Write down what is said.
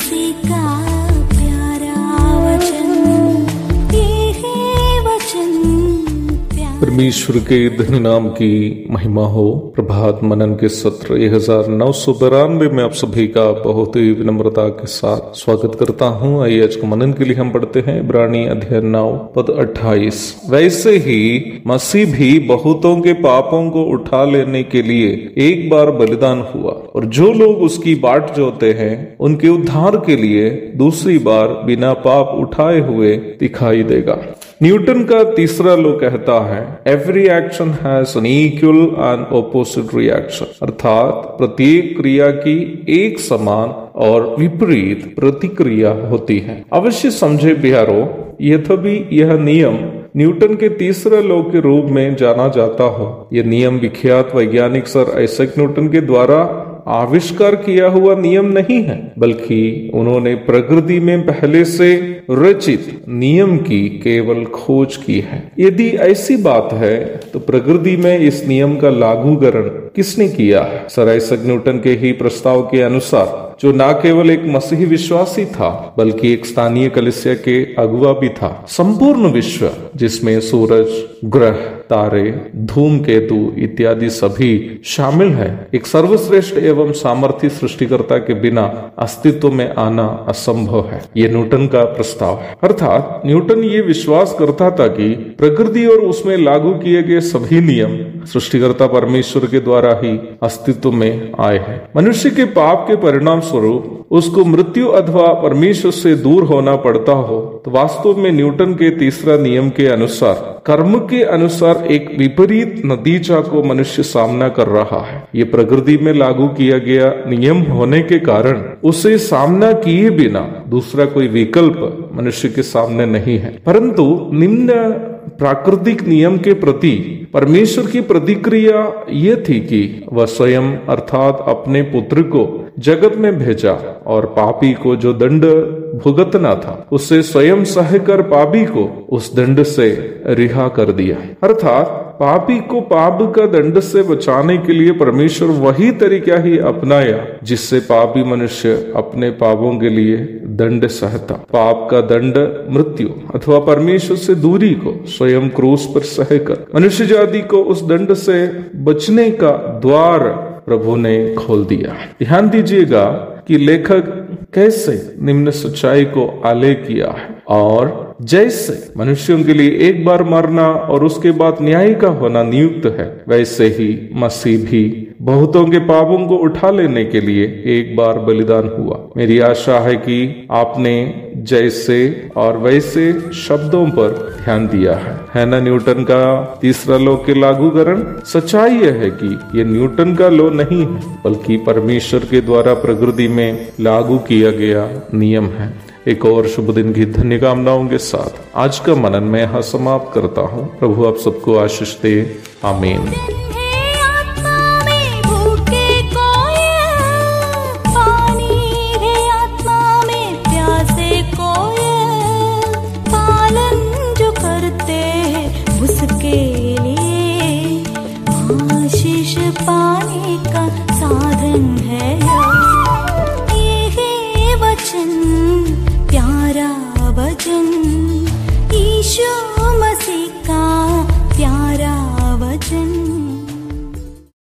मसीह का प्यारा वचन, ये है वचन प्यारा। परमेश्वर के धन्य नाम की महिमा हो। प्रभात मनन के सत्र 1992 में आप सभी का बहुत ही विनम्रता के साथ स्वागत करता हूँ। आइए आज के मनन के लिए हम पढ़ते हैं इब्रानी अध्याय 9 पद 28। वैसे ही मसीह भी बहुतों के पापों को उठा लेने के लिए एक बार बलिदान हुआ, और जो लोग उसकी बाट जोते हैं उनके उद्धार के लिए दूसरी बार बिना पाप उठाए हुए दिखाई देगा। न्यूटन का तीसरा लॉ कहता है, every action has an equal and opposite reaction, अर्थात प्रत्येक क्रिया की एक समान और विपरीत प्रतिक्रिया होती है। अवश्य समझे बिहारो, यद्यपि यह नियम न्यूटन के तीसरे लॉ के रूप में जाना जाता हो, यह नियम विख्यात वैज्ञानिक सर आइजैक न्यूटन के द्वारा आविष्कार किया हुआ नियम नहीं है, बल्कि उन्होंने प्रकृति में पहले से रचित नियम की केवल खोज की है। यदि ऐसी बात है तो प्रकृति में इस नियम का लागूकरण किसने किया है? सर आइजैक न्यूटन के ही प्रस्ताव के अनुसार, जो न केवल एक मसीही विश्वासी था बल्कि एक स्थानीय कलीसिया के अगुवा भी था, संपूर्ण विश्व जिसमें सूरज, ग्रह, तारे, धूमकेतु इत्यादि सभी शामिल है, एक सर्वश्रेष्ठ एवं सामर्थी सृष्टिकर्ता के बिना अस्तित्व में आना असंभव है। ये न्यूटन का प्रस्ताव है। अर्थात न्यूटन ये विश्वास करता था कि प्रकृति और उसमें लागू किए गए सभी नियम सृष्टिकर्ता परमेश्वर के द्वारा ही अस्तित्व में आए हैं। मनुष्य के पाप के परिणाम स्वरूप उसको मृत्यु अथवा परमेश्वर से दूर होना पड़ता हो, तो वास्तव में न्यूटन के तीसरा नियम के अनुसार कर्म के अनुसार एक विपरीत नतीजा को मनुष्य सामना कर रहा है। ये प्रकृति में लागू किया गया नियम होने के कारण उसे सामना किए बिना दूसरा कोई विकल्प मनुष्य के सामने नहीं है। परंतु निम्न प्राकृतिक नियम के प्रति परमेश्वर की प्रतिक्रिया यह थी कि वह स्वयं अर्थात अपने पुत्र को जगत में भेजा और पापी को जो दंड भुगतना था उसे स्वयं सहकर पापी को उस दंड से रिहा कर दिया। अर्थात पापी को पाप का दंड से बचाने के लिए परमेश्वर वही तरीका ही अपनाया जिससे पापी मनुष्य अपने पापों के लिए दंड सहता। पाप का दंड मृत्यु अथवा परमेश्वर से दूरी को स्वयं क्रूस पर सहकर मनुष्य जाति को उस दंड से बचने का द्वार प्रभु ने खोल दिया। ध्यान दीजिएगा कि लेखक कैसे निम्न सच्चाई को आलेख किया है, और जैसे मनुष्यों के लिए एक बार मरना और उसके बाद न्याय का होना नियुक्त है, वैसे ही मसीह भी बहुतों के पापों को उठा लेने के लिए एक बार बलिदान हुआ। मेरी आशा है कि आपने जैसे और वैसे शब्दों पर ध्यान दिया है ना। न्यूटन का तीसरा लॉ के लागूकरण, सच्चाई यह है कि ये न्यूटन का लॉ नहीं है बल्कि परमेश्वर के द्वारा प्रकृति में लागू किया गया नियम है। एक और शुभ दिन की धन्य कामनाओं के साथ आज का मनन मैं यहाँ समाप्त करता हूँ। प्रभु आप सबको आशीष दे। आमीन। पाने का साधन है ये है वचन, प्यारा वचन, यीशु मसीह का प्यारा वचन।